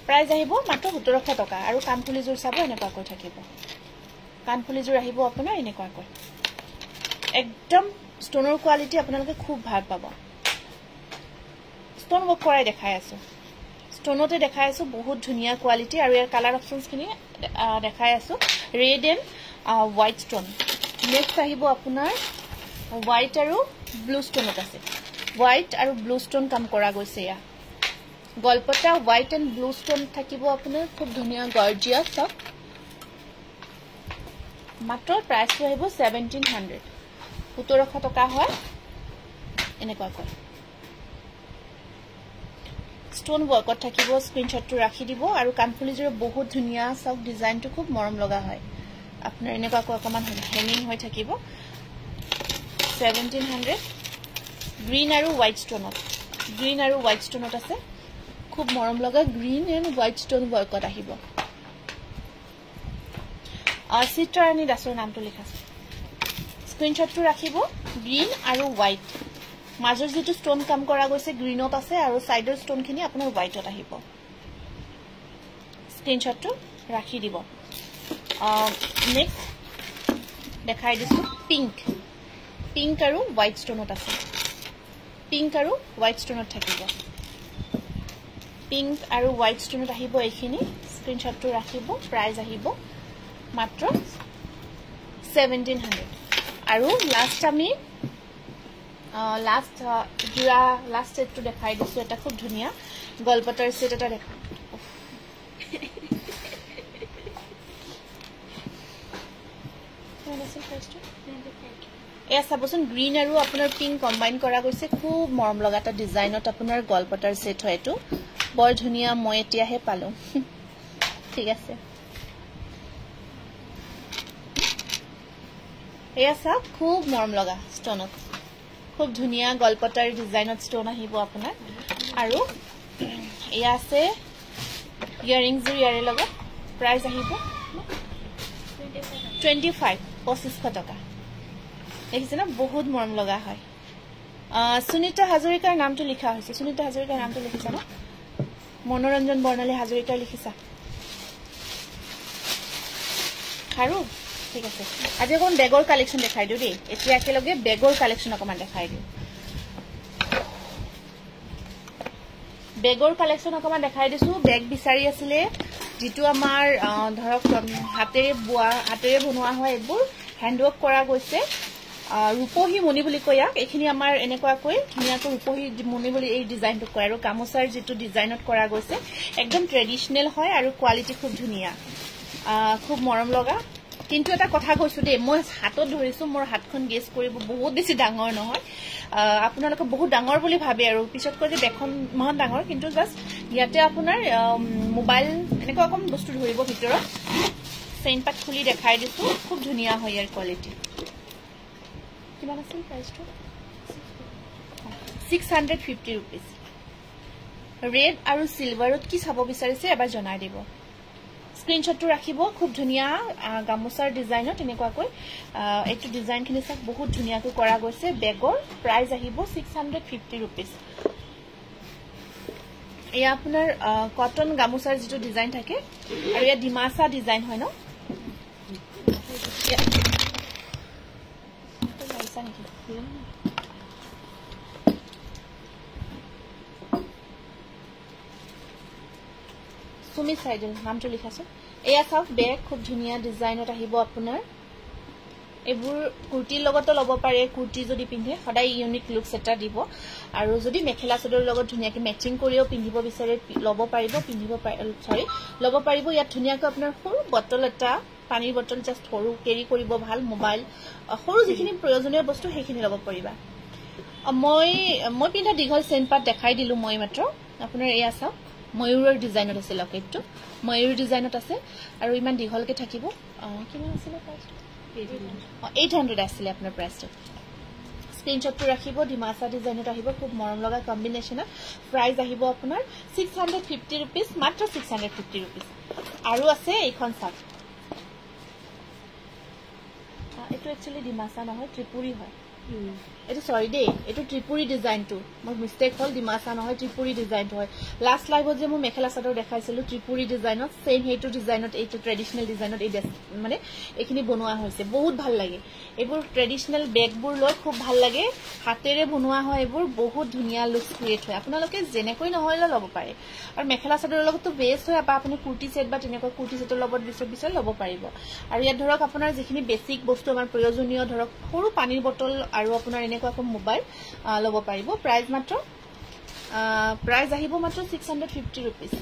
প্ৰাইস আহিব মাত্ৰ 1700 টকা আৰু কানফুলিজোৰ চাব এনেকুৱা কৈ থাকিব কানফুলিজোৰ আহিব আপোনাৰ এনেকুৱা কৈ একদম স্টোনৰ কোৱালিটি আপোনালোকে খুব ভাল পাব স্টোন ওয়াৰ্ক কৰাই দেখাই আছো ষ্টনতে দেখাই আছো বহুত ধুনিয়া কোৱালিটি আৰু ইয়াৰ কালাৰ অপচনছ খিনি দেখাই আছো red and white stone next আহিব আপোনাৰ হোৱাইট আৰু ব্লু ষ্টনত আছে হোৱাইট আৰু ব্লু ষ্টন কাম কৰা গৈছে ইয়া গলপটা হোৱাইট এণ্ড ব্লু ষ্টন থাকিব আপোনাৰ খুব ধুনিয়া গৰ্জিয়াছ সব মাত্ৰ প্ৰাইসটো আহিব 1700 1700 টকা হয় এনেকুৱা কৈ ষ্টন ওয়াৰ্কত থাকিব স্ক্ৰিনশ্বটটো ৰাখি দিব আৰু কানফুলিজৰ বহুত ধুনিয়া সব ডিজাইনটো খুব মৰম লগা হয় আপোনাৰ এনেকুৱা কৈ অকমান হেমিং হৈ থাকিব 1700 গ্ৰীন আৰু হোৱাইট ষ্টনত আছে খুব মৰম লগা গ্ৰীন এণ্ড হোৱাইট ষ্টন ওয়াৰ্কত আহিব চিত্ৰাৰাণী দাসৰ নামটো লিখা আছে স্ক্ৰিনশ্বটটো ৰাখিব গ্ৰীন আৰু হোৱাইট মাজৰ যেটো ষ্টন কাম কৰা গৈছে গ্ৰীনত আছে আৰু সাইডৰ ষ্টনখিনি আপোনাৰ হোৱাইটত আহিব স্ক্ৰিনশ্বটটো ৰাখি দিব নেক্সট দেখাই দিছো পিংক আৰু হোৱাইট ষ্টনত আছে পিংক আৰু হোৱাইট ষ্টনত থাকিব পিংক আৰু হোৱাইট ষ্টনত আহিব এইখিনি স্ক্ৰিনশ্বটটো ৰাখিব প্ৰাইস আহিব মাত্ৰ 1700 আৰু লাষ্ট আমি লাষ্ট সেটটো দেখাই দিছো এটা খুব ধুনিয়া গলপটাৰ সেট এটা দেখা এয়া চাবচোন গ্ৰীন আৰু আপোনাৰ পিংক কম্বাইন কৰা গৈছে খুব মৰম লগা এটা ডিজাইনত আপোনাৰ গলপটাৰ সেট হয় এটো বৰ ধুনিয়া মই এতিয়াহে পালো ঠিক আছে এয়া সব খুব মৰম লগা ষ্টনত খুব ধুনিয়া গলপটাৰ ডিজাইনত ষ্টন আহিব আপোনাৰ আৰু এয়া আছে ইয়াৰিংছ ইয়াৰে লগত প্ৰাইস আহিব 2500 টকা দেখিছে না বহুত মৰম লগা হয় সুনিতা হাজৰিকাৰ নামটো লিখা হৈছে সুনিতা হাজৰিকাৰ নামটো লিখিছা না মনোৰঞ্জন বৰ্ণালী হাজৰিকাৰ লিখিছা খাৰু ঠিক আছে আজি কোন বেগৰ কালেকশন দেখাই দিও দেই এতিয়া একেলগে বেগৰ কালেকশন অকমান দেখাই দিও বেগৰ কালেকশন অকমান দেখাই দিছো বেগ বিচাৰি আছিল যেটো আমাৰ ধৰক হাতেৰে বনোৱা হয় এবোৰ হ্যান্ডৱৰ্ক কৰা গৈছে ৰূপহী মণি বুলি কয়া এখিনি আমাৰ এনেকুৱা কৈ ধুনিয়াকৈ ৰূপহী মণি বুলি এই ডিজাইনটো কয় আৰু গামোচাৰ যেটো ডিজাইনত কৰা গৈছে একদম ট্ৰেডিশনাল হয় আৰু কোৱালিটি খুব ধুনিয়া খুব মৰম লগা কিন্তু এটা কথা কৈছো দে মই হাতত ধৰিছো মোৰ হাতখন গেছ কৰিব বহুত বেছি ডাঙৰ নহয় আপোনালোকে বহুত ডাঙৰ বুলি ভাবে আৰু পিছত কৈ যে বেখন মহান ডাঙৰ কিন্তু জাস্ট ইয়াতে আপোনাৰ মোবাইল এনেকুৱা কম বস্তু ধৰিব ভিতৰত চেইন পাট খুলি দেখাই দিছো খুব ধুনিয়া হয় ইয়াৰ কোৱালিটি কিমান আছে প্ৰাইসটো 650 रुपीस ৰেড আৰু সিলভাৰত কি চাব বিচাৰিছে এবাৰ জনাই দিব স্ক্ৰিনশ্বটটো ৰাখিব খুব ধুনিয়া গামোচাৰ ডিজাইনত এনেকুৱা কৈ এটো ডিজাইনখিনি সব বহুত ধুনিয়াকৈ কৰা গৈছে বেগৰ প্ৰাইস আহিব 650 रुपीस এয়া আপোনাৰ কটন গামোচাৰ যেটো ডিজাইন থাকে আৰু এয়া ডিমাসা ডিজাইন হয় ন সুমি সাইডল নামটো লিখাছো এয়া সব বেগ খুব ধুনিয়া ডিজাইনত আহিব আপোনাৰ এবোৰ কুৰ্তিৰ লগতো লব পাৰে কুৰ্তি যদি পিন্ধে সদায় ইউনিক লুকস এটা দিব আৰু যদি মেখেলা চাদৰৰ লগত ধুনিয়াকৈ মেচিং কৰিও পিন্ধিব বিচাৰে লব পাৰিব লব পাৰিব ইয়াত ধুনিয়াকৈ আপোনাৰ সৰু বটল এটা পানীৰ বটল জাস্ট সৰু কেৰি কৰিব ভাল মোবাইল সৰু যিখিনি প্ৰয়োজনীয় বস্তু সেইখিনি লব পাৰিবা মই পিন্ধা দীঘল চেন পাট দেখাই দিলো মই মাত্ৰ আপোনাৰ এয়া সব ময়ূৰৰ ডিজাইনত আছে লকেটটো ময়ূৰ ডিজাইনত আছে আৰু ইমান দীঘলকে থাকিব কিমান আছিল প্ৰাইসটো 800 আছিল আপোনাৰ প্ৰাইসটো স্ক্ৰিনশ্বটটো ৰাখিব ডিমাসা ডিজাইনত আহিব খুব মৰম লগা কম্বিনেশনত প্ৰাইস আহিব আপোনাৰ 650 रुपीस মাত্ৰ 650 रुपीस আৰু আছে এইখন সাক এটো একচুয়ালি ডিমাসা নহয় ত্ৰিপুৰী হয় এইটো সৰি দেই এইটো ত্ৰিপুৰী ডিজাইনটো মোৰ মিষ্টেক হ'ল ডিমাচা নহয় ত্ৰিপুৰী ডিজাইনটো হয় লাষ্ট লাইভত যে মই মেখেলা চাদৰ দেখাইছিলোঁ ত্ৰিপুৰী ডিজাইনত সেম সেইটো ডিজাইনত এইটো ট্ৰেডিশনেল ডিজাইনত এই মানে এইখিনি বনোৱা হৈছে বহুত ভাল লাগে এইবোৰ ট্ৰেডিশনেল বেগবোৰ লৈ খুব ভাল লাগে হাতেৰে বনোৱা হয় এইবোৰ বহুত ধুনীয়া লুক ক্ৰিয়েট হয় আপোনালোকে যেনেকৈ নহলে ল'ব পাৰে আৰু মেখেলা চাদৰৰ লগতো বেষ্ট হয় বা আপুনি কুৰ্তি সেট বা তেনেকুৱা কুৰ্তি সেটৰ লগত বিচাৰ ল'ব পাৰিব আৰু ইয়াত ধৰক আপোনাৰ যিখিনি বেসিক বস্তু আমাৰ প্ৰয়োজনীয় ধৰক সৰু পানীৰ বটল আৰু আপোনাৰ এনেকুৱা মোবাইল ল'ব পাৰিব প্ৰাইস মাত্ৰ প্ৰাইস আহিব মাত্ৰ 650 रुपीस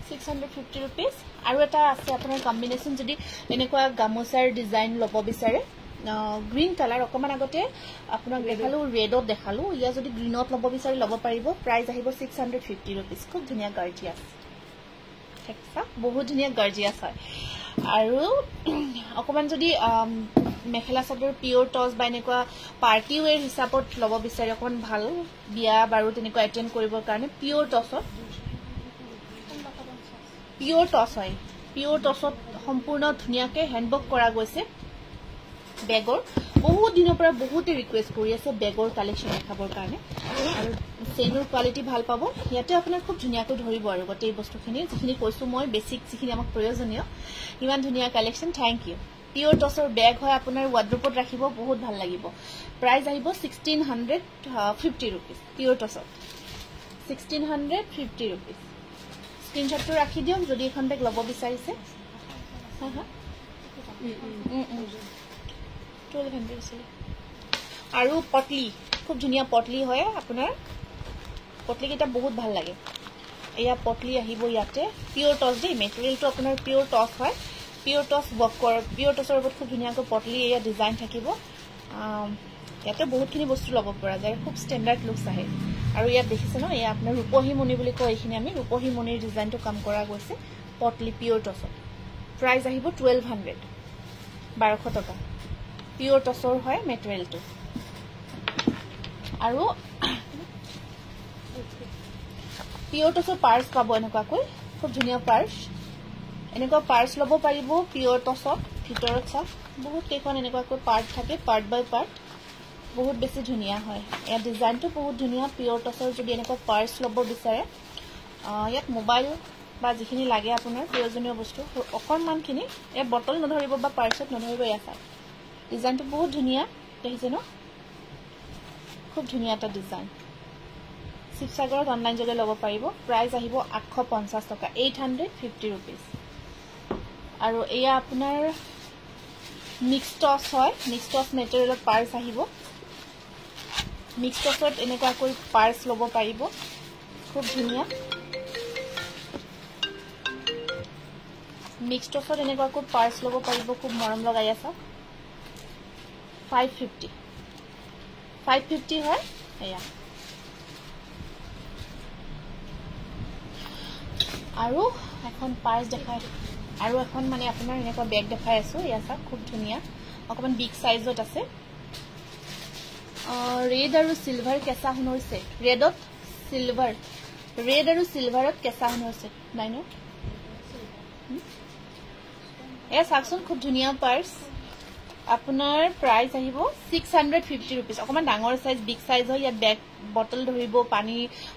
650 रुपीस আৰু এটা আছে আপোনাৰ কম্বিনেশন যদি এনেকুৱা গামোচাৰ ডিজাইন ল'ব বিচাৰে গ্ৰীন কালাৰ অকমান আগতে আপোনাক দেখালো ৰেডত দেখালো ইয়া যদি গ্ৰীনত ল'ব বিচাৰে ল'ব পাৰিব প্ৰাইস আহিব 650 रुपीस খুব ধুনীয়া গৰ্জিয়াস ঠিকছা বহুত ধুনীয়া গৰ্জিয়াস হয় আৰু অকমান যদি মেখেলা চাদৰ পিওৰ টস বা এনেকুৱা পাৰ্টি ওৱেৰ হিচাপত ল'ব বিচাৰে অকমান ভাল বিয়া বাৰু তেনেকুৱা এটেন্ড কৰিবৰ কাৰণে পিওৰ টসত হয় পিওৰ টসত সম্পূৰ্ণ ধুনীয়াকে হ্যান্ডবক কৰা গৈছে বেগৰ বহুত দিনৰ পৰা বহুতে ৰিকুৱেষ্ট কৰি আছে বেগৰ কালেকচন দেখাবৰ কাৰণে আৰু চেইনৰ কোৱালিটি ভাল পাব ইয়াতে আপোনাৰ খুব ধুনীয়াকৈ ধৰিব আৰু গোটেই বস্তুখিনি যিখিনি কৈছো মই বেসিক যিখিনি আমাক প্ৰয়োজনীয় ইমান ধুনীয়া কালেকচন থ্যাংক ইউ পিওৰ টসৰ বেগ হয় আপোনাৰ ওয়াৰ্ড্ৰপত ৰাখিব বহুত ভাল লাগিব প্ৰাইস আহিব 1650 रुपीस পিওৰ টসত 1650 रुपीस স্ক্ৰিনশটটো ৰাখি দিয়ক যদি এখন বেগ ল'ব বিচাৰিছে হা হা 1200 আছে আৰু পটলি খুব ধুনীয়া পটলি হয় আপোনাৰ পটলি কেইটা বহুত ভাল লাগে এয়া পটলি আহিব ইয়াতে পিওৰ টস দেই মেটেৰিয়েলটো আপোনাৰ পিওৰ টস হয় পিওৰ টস বকৰ পিওৰ টসৰ ওপৰত খুব ধুনীয়াকৈ পটলি এয়া ডিজাইন থাকিব ইয়াতে বহুতখিনি বস্তু ল'ব পৰা যায় খুব ষ্টেণ্ডাৰ্ড লুকছ আহে আৰু ইয়াত দেখিছে ন এয়া আপোনাৰ ৰূপহী মণি বুলি কয় এইখিনি আমি ৰূপহী মণিৰ ডিজাইনটো কাম কৰা গৈছে পটলি পিওৰ টসত প্ৰাইস আহিব 1200 টকা পিওৰ টসৰ হয় মেটেৰিয়েলটো আৰু পিওৰ টসৰ পাৰ্স পাব এনেকুৱাকৈ খুব ধুনীয়া পাৰ্স এনেকুৱা পাৰ্স ল'ব পাৰিব পিওৰ টসত ভিতৰত চাওক বহুত কেইখন এনেকুৱাকৈ পাৰ্ট থাকে পাৰ্ট বাই পাৰ্ট বহুত বেছি ধুনীয়া হয় এই ডিজাইনটো বহুত ধুনীয়া পিওৰ টসৰ যদি এনেকুৱা পাৰ্স ল'ব বিচাৰে ইয়াত মোবাইল বা যিখিনি লাগে আপোনাৰ প্ৰয়োজনীয় বস্তু অকণমানখিনি এই বটল নধৰিব বা পাৰ্সত নধৰিব এয়া চাওক ডিজাইনটো বহুত ধুনীয়া দেখিছে ন খুব ধুনীয়া এটা ডিজাইন শিৱসাগৰত অনলাইন যোগে ল'ব পাৰিব প্ৰাইস আহিব 850 টকা 850 रुपीस আৰু এয়া আপোনাৰ মিক্স টস হয় মিক্স টস মেটেৰিয়েলত পাৰ্স আহিব মিক্স টসত এনেকুৱাকৈ পাৰ্স ল'ব পাৰিব খুব ধুনীয়া মিক্স টসত এনেকুৱাকৈ পাৰ্স ল'ব পাৰিব খুব মৰম লগাই আছে 550 হয় এয়া আৰু এখন পাৰ্স দেখাই আৰু এখন মানে আপোনাৰ এনেকুৱা বেগ দেখাই আছো ইয়া চাওক খুব ধুনীয়া অকমান বিগ সাইজত আছে ৰেড আৰু সিলভাৰ কেঁচা সোণৰ সেট ৰেডত সিলভাৰ ৰেড আৰু সিলভাৰত কেঁচা সোণৰ সেট নাই ন এ চাকচোন খুব ধুনীয়া পাৰ্স আপোনাৰ প্ৰাইস আহিব 650 रुपीस অকমান ডাঙৰ সাইজ বিগ সাইজ হয় ইয়াত বেগ বটল ধৰিব পানী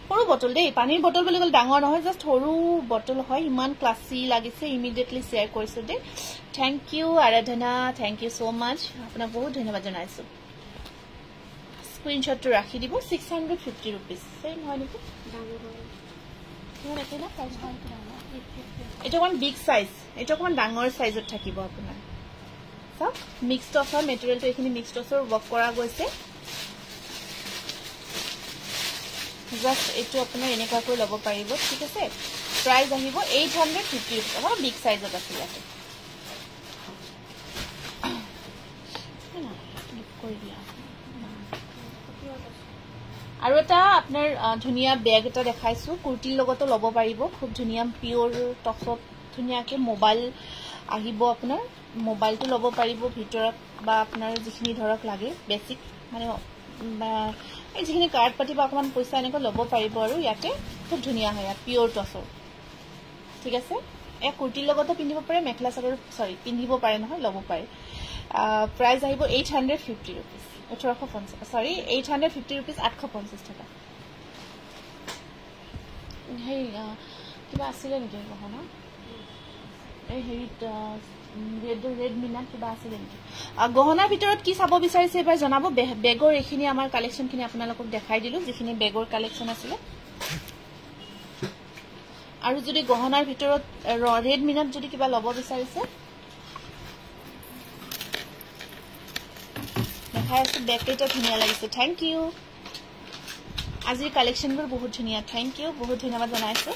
সৰু বটল দেই পানীৰ বটল বুলি ক'লে ডাঙৰ নহয় জাস্ট সৰু বটল হয় ইমান ক্লাসি লাগিছে ইমিডিয়েটলি শেয়াৰ কৰিছো দে থ্যাংক ইউ আৰাধনা থ্যাংক ইউ সো মাচ আপোনাক বহুত ধন্যবাদ জনাইছো স্ক্ৰিনশটটো ৰাখি দিব 650 रुपीस সেম হয় নেকি ডাঙৰ হয় এটা ওয়ান বিগ সাইজ এটা অকমান ডাঙৰ সাইজত থাকিব আপোনাৰ মিক্স টসৰ মেটেৰিয়েলটো এখিনি মিক্স টসৰ ওয়াৰ্ক কৰা গৈছে জাস্ট এটো আপোনাৰ এনেকুৱাকৈ ল'ব পাৰিব ঠিক আছে প্ৰাইস আহিব 850 টকা বিগ সাইজত আছে ইয়াতে আৰু এটা আপোনাৰ ধুনীয়া বেগ এটা দেখাইছো কুৰ্তিৰ লগতো ল'ব পাৰিব খুব ধুনীয়া পিওৰ টসত ধুনীয়াকে মোবাইল আহিব আপোনাৰ মোবাইলটো ল'ব পাৰিব ভিতৰত বা আপোনাৰ যিখিনি ধৰক লাগে বেসিক মানে এই যিখিনি কাৰ্ড পাতি বা অকমান পইচা এনেকৈ ল'ব পাৰিব আৰু ইয়াতে খুব ধুনীয়া হয় পিওৰ টসৰ ঠিক আছে এই কুৰ্তিৰ লগতো পিন্ধিব পাৰে মেখেলা চাদৰ সৰি পিন্ধিব পাৰে নহয় ল'ব পাৰে প্ৰাইস আহিব 850 rupees 1850 সৰি 850 rupees 850 টাকা হেই কিবা আছিল নেকি গহনা এই হেৰিত ৰেড মিনা কিবা আছিল নেকি গহনাৰ ভিতৰত কি চাব বিচাৰিছে এবাৰ জনাব বেগৰ এখিনি আমাৰ কালেকশনখিনি আপোনালোকক দেখাই দিলো যিখিনি বেগৰ কালেকশন আছিল আৰু যদি গহনাৰ ভিতৰত ৰেড মিনাত যদি কিবা লব বিচাৰিছে দেখাই আছে বেগটা ধুনীয়া লাগিছে থ্যাংক ইউ আজিৰ কালেকশনবোৰ বহুত ধুনীয়া থ্যাংক ইউ বহুত ধন্যবাদ জনাইছো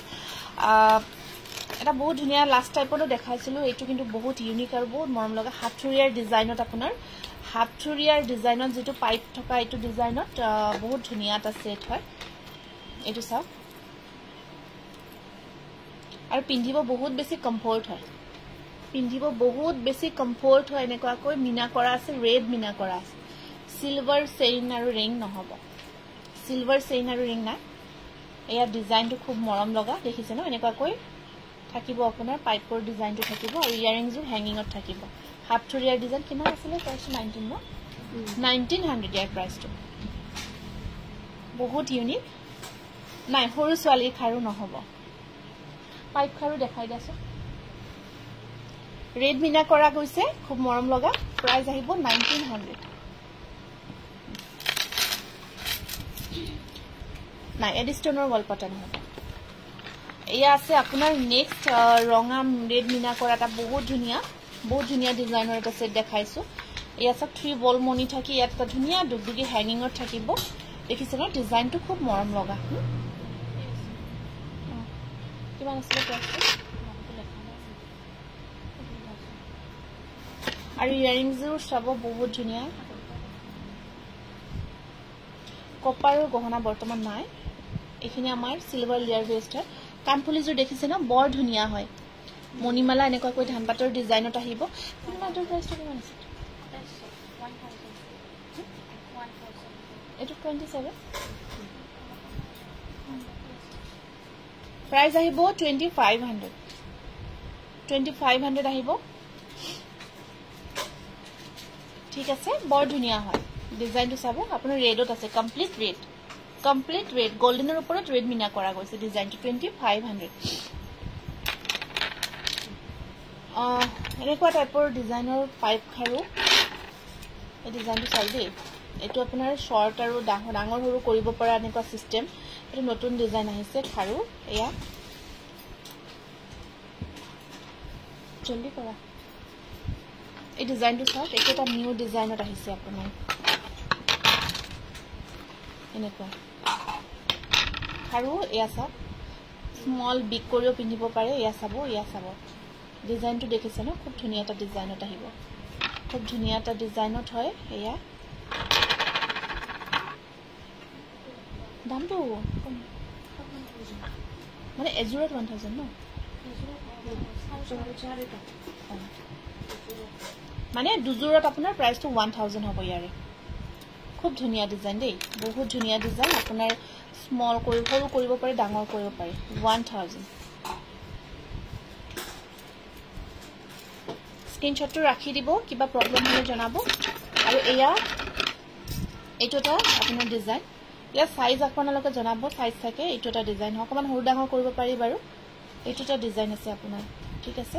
এটা বহুত ধুনীয়া লাষ্ট টাইপৰো দেখাইছিলো এইটো কিন্তু বহুত ইউনিক আৰু বহুত মৰম লগা হাতথুৰিয়াৰ ডিজাইনত আপোনাৰ হাতথুৰিয়াৰ ডিজাইনত যেটো পাইপ থকা এইটো ডিজাইনত বহুত ধুনীয়া এটা সেট হয় এইটো চাওক আৰু পিন্ধিব বহুত বেছি কমফৰ্ট হয় পিন্ধিব বহুত বেছি কমফৰ্ট হয় এনেকুৱাকৈ মিনা কৰা আছে ৰেড মিনা কৰা আছে সিলভাৰ চেইন আৰু ৰিং নহব সিলভাৰ চেইন আৰু ৰিং নাই এয়া ডিজাইনটো খুব মৰম লগা দেখিছে ন এনেকুৱাকৈ থাকিব আপোনাৰ পাইপৰ ডিজাইনটো থাকিব আৰু ইয়াৰিংজো হ্যাঙ্গিংত থাকিব হাতথুৰিয়াৰ ডিজাইন কিমান আছিল প্ৰাইস 19 ন 1900 ইয়াৰ প্ৰাইসটো বহুত ইউনিক নাই সৰু ছোৱালীৰ খাৰু নহব পাইপ খাৰু দেখাই দিছো ৰেড মিনা কৰা গৈছে খুব মৰম লগা প্ৰাইস আহিব 1900 নাই এডিস্টনৰ ওয়াল পাটাৰ্ন হ'ব এয়া আছে আপোনাৰ নেক্সট ৰঙা ৰেড মিনা কৰা এটা বহুত ধুনীয়া ডিজাইনৰ এটা সেট দেখাইছো এয়া সব 3 বল মনি থাকি ইয়াত এটা ধুনীয়া দুগদুগি হ্যাঙ্গিংত থাকিব দেখিছে ন ডিজাইনটো খুব মৰম লগা কিমান আছে প্ৰাইসটো আৰু ইয়াৰিংজও সব বহুত ধুনীয়া কপাৰৰ গহনা বৰ্তমান নাই এখিনি আমাৰ সিলভাৰ লেয়াৰ বেস্ট হয় কানফুলিজৰ দেখিছে ন বৰ ধুনীয়া হয় মণিমালা এনেকুৱা কৈ ধানপাতৰ ডিজাইনত আহিব কিমানৰ প্ৰাইসটো কিমান আছে এটো 27 প্ৰাইস আহিব 2500 আহিব ঠিক আছে বৰ ধুনীয়া হয় ডিজাইনটো চাব আপোনাৰ ৰেডত আছে কমপ্লিট ৰেড গোল্ডেনৰ ওপৰত ৰেড মিনা কৰা গৈছে ডিজাইনটো 2500 এনেকুৱা টাইপৰ ডিজাইনৰ পাইপ খাৰু এই ডিজাইনটো চাই দেই এটো আপোনাৰ শৰ্ট আৰু ডাঙৰ সৰু কৰিব পৰা এনেকুৱা সিস্টেম এটো নতুন ডিজাইন আহিছে খাৰু এয়া জলদি কৰা এই ডিজাইনটো চাওক এটা নিউ ডিজাইনত আহিছে আপোনাৰ এনেকুৱা খাৰু এয়া চাওক স্মল বিগ কৰিও পিন্ধিব পাৰে এয়া চাব ডিজাইনটো দেখিছে ন খুব ধুনীয়া এটা ডিজাইনত আহিব খুব ধুনীয়া এটা ডিজাইনত হয় এয়া দামটো মানে এজুৰত 1000 ন মানে দুজুৰত আপোনাৰ প্ৰাইসটো 1000 হ'ব ইয়াৰে খুব ধুনীয়া ডিজাইন দেই বহুত ধুনীয়া ডিজাইন আপোনাৰ স্মল সৰু কৰিব পাৰে ডাঙৰ কৰিব পাৰে 1000 স্ক্ৰিনশ্বটটো ৰাখি দিব কিবা প্ৰবলেম হলে জনাব আৰু এয়া এইটো এটা আপোনাৰ ডিজাইন ইয়া সাইজ আপোনালোকে জনাব সাইজ থাকে এইটো এটা ডিজাইন অকমান সৰু ডাঙৰ কৰিব পাৰি বাৰু এইটো এটা ডিজাইন আছে আপোনাৰ ঠিক আছে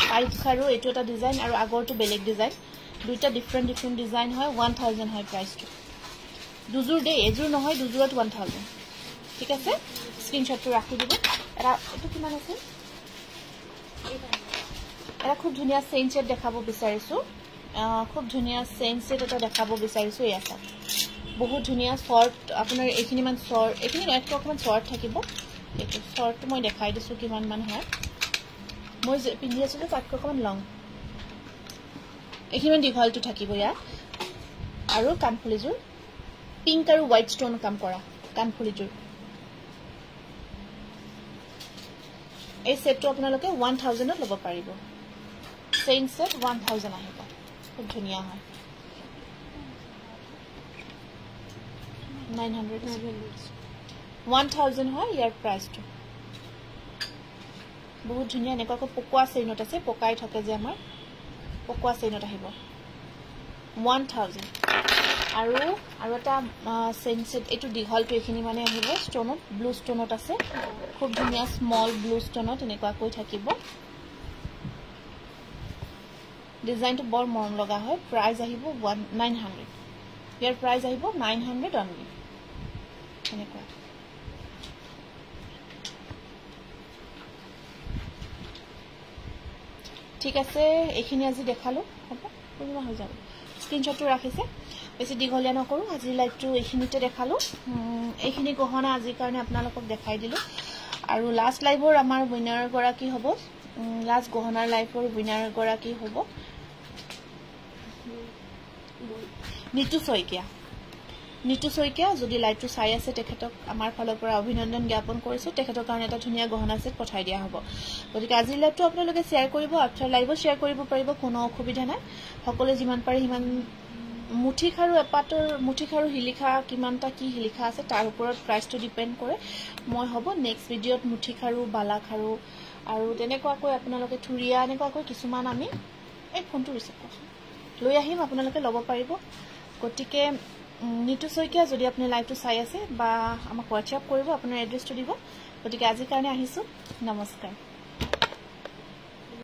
পাইপ খাৰু এইটো এটা ডিজাইন আৰু আগৰটো বেলেগ ডিজাইন দুইটা ডিফাৰেন্ট ডিজাইন হয় 1000 হয় প্ৰাইসটো দুজুৰ দে এজুৰ নহয় দুজুৰত 1000 ঠিক আছে স্ক্ৰিনশটটো ৰাখি দিব এটা এটো কিমান আছে এটা খুব ধুনীয়া চেইন সেট দেখাব বিচাৰিছো খুব ধুনীয়া চেইন সেট এটা দেখাব বিচাৰিছো এয়া চাওক বহুত ধুনীয়া শৰ্ট আপোনাৰ এইখিনি মান শৰ্ট এইখিনি একটু অকমান শৰ্ট থাকিব এইটো শৰ্টটো মই দেখাই দিছো কিমান মান হয় মই পিন্ধি আছো তাতকৈ অকমান লং এইখিনি মান দীঘলটো থাকিব ইয়া আৰু কানফুলিজুৰ পিংক আৰু হোৱাইট ষ্টোন কাম কৰা কানফুলিজুৰ এই সেটটো আপোনালোকে 1000 ত ল'ব পাৰিব চেইন সেট 1000 আহিব খুব ধুনীয়া হয় 900 1000 হয় ইয়াৰ প্ৰাইসটো বহুত ধুনীয়া এনেকুৱা পকোৱা চেইনত আছে পকাই থাকে যে আমাৰ পকোৱা চেইনত আহিব 1000 আৰু এটা চেইন সেট এটো দীঘলটো এখিনি মানে আহিব ষ্টনত ব্লু ষ্টনত আছে খুব ধুনিয়া স্মল ব্লু ষ্টনত এনেকুৱা কৈ থাকিব ডিজাইনটো বৰ মৰম লগা হয় প্ৰাইস আহিব 900 ইয়াৰ প্ৰাইস আহিব 900 অনলি এনেকুৱা ঠিক আছে এইখিনি আজি দেখালো হ'ব পুৰো হৈ যাব স্ক্ৰিনশটটো ৰাখিছে বেছি দীঘলীয়া নকৰো আজি লাইভটো এইখিনিতে দেখালো এইখিনি গহনা আজিৰ কাৰণে আপোনালোকক দেখাই দিলো আৰু লাষ্ট লাইভৰ আমাৰ উইনাৰ গৰাকী হ'ব লাষ্ট গহনাৰ লাইভৰ উইনাৰ গৰাকী হ'ব নিতু শইকীয়া যদি লাইভটো চাই আছে তেখেতক আমাৰ ফালৰ পৰা অভিনন্দন জ্ঞাপন কৰিছো তেখেতৰ কাৰণে এটা ধুনিয়া গহনা সেট পঠাই দিয়া হ'ব গতিকে আজি লাইভটো আপোনালোকে শেয়াৰ কৰিব আফটাৰ লাইভো শেয়াৰ কৰিব পাৰিব কোনো অসুবিধা নাই সকলোৱে যিমান পাৰে সিমান মুঠিখাৰু এপাতৰ মুঠিখাৰু হিলিখা কিমানটা কি হিলিখা আছে তাৰ ওপৰত প্ৰাইসটো ডিপেন্ড কৰে মই হ'ব নেক্সট ভিডিওত মুঠিখাৰু বালাখাৰু আৰু তেনেকুৱাকৈ আপোনালোকে থুৰিয়া এনেকুৱাকৈ কিছুমান আমি এই ফোনটো ৰিচিভ কৰক লৈ আহিম আপোনালোকে ল'ব পাৰিব গতিকে নিতু শইকীয়া যদি আপুনি লাইভটো চাই আছে বা আমাক হোৱাটছআপ কৰিব আপোনাৰ এড্ৰেছটো দিব গতিকে আজিৰ কাৰণে আহিছো নমস্কাৰ